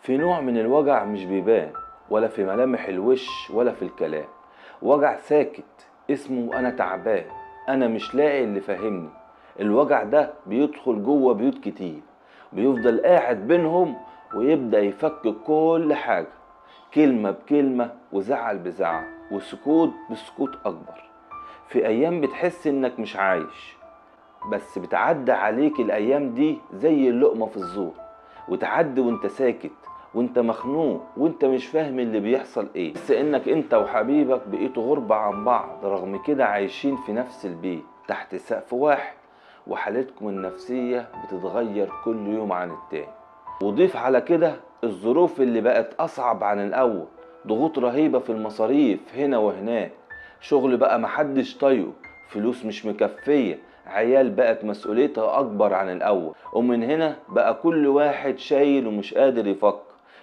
في نوع من الوجع مش بيبان ولا في ملامح الوش ولا في الكلام. وجع ساكت اسمه أنا تعبان، أنا مش لاقي اللي فاهمني. الوجع ده بيدخل جوه بيوت كتير، بيفضل قاعد بينهم ويبدأ يفك كل حاجة، كلمة بكلمة وزعل بزعل وسكوت بسكوت أكبر. في أيام بتحس إنك مش عايش، بس بتعدي عليك الأيام دي زي اللقمة في الزور، وتعدي وانت ساكت وانت مخنوق وانت مش فاهم اللي بيحصل ايه، بس انك انت وحبيبك بقيتوا غربة عن بعض، رغم كده عايشين في نفس البيت تحت سقف واحد، وحالتكم النفسية بتتغير كل يوم عن التاني. وضيف على كده الظروف اللي بقت أصعب عن الأول، ضغوط رهيبة في المصاريف هنا وهناك، شغل بقى محدش طايقه، فلوس مش مكفية، عيال بقت مسؤوليتها أكبر عن الأول، ومن هنا بقى كل واحد شايل ومش قادر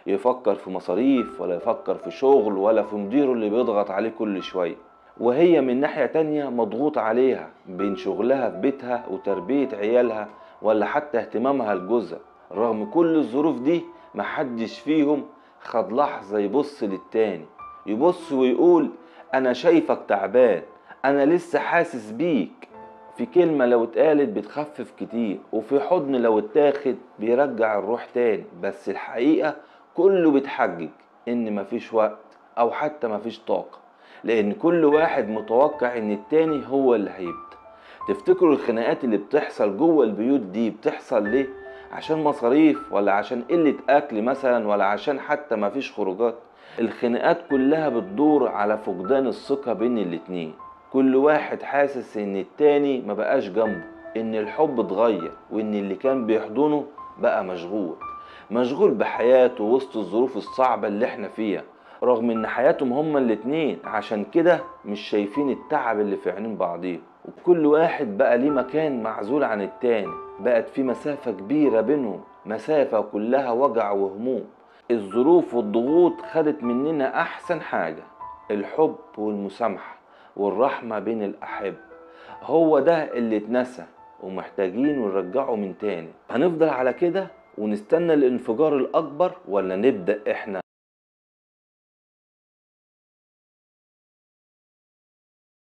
يفكر في مصاريف ولا يفكر في شغل ولا في مديره اللي بيضغط عليه كل شوية. وهي من ناحية تانية مضغوط عليها بين شغلها في بيتها وتربية عيالها ولا حتى اهتمامها لجوزها. رغم كل الظروف دي محدش فيهم خد لحظة يبص للتاني، يبص ويقول أنا شايفك تعبان، أنا لسه حاسس بيك. في كلمة لو اتقالت بتخفف كتير، وفي حضن لو اتاخد بيرجع الروح تاني. بس الحقيقة كله بيتحجج إن مفيش وقت أو حتى مفيش طاقة، لأن كل واحد متوقع إن التاني هو اللي هيبدأ. تفتكروا الخناقات اللي بتحصل جوه البيوت دي بتحصل ليه؟ عشان مصاريف ولا عشان قلة أكل مثلا ولا عشان حتى مفيش خروجات؟ الخناقات كلها بتدور على فقدان الثقة بين الاتنين. كل واحد حاسس ان التاني مبقاش جنبه، ان الحب اتغير، وان اللي كان بيحضنه بقى مشغول بحياته وسط الظروف الصعبة اللي احنا فيها، رغم ان حياتهم هما الاتنين. عشان كده مش شايفين التعب اللي في عينين بعضيهم، وكل واحد بقى ليه مكان معزول عن التاني، بقت في مسافة كبيرة بينهم، مسافة كلها وجع وهموم. الظروف والضغوط خدت مننا احسن حاجة، الحب والمسامحة والرحمة بين الأحب. هو ده اللي اتنسى ومحتاجين نرجعه من تاني. هنفضل على كده ونستنى الانفجار الأكبر ولا نبدأ إحنا؟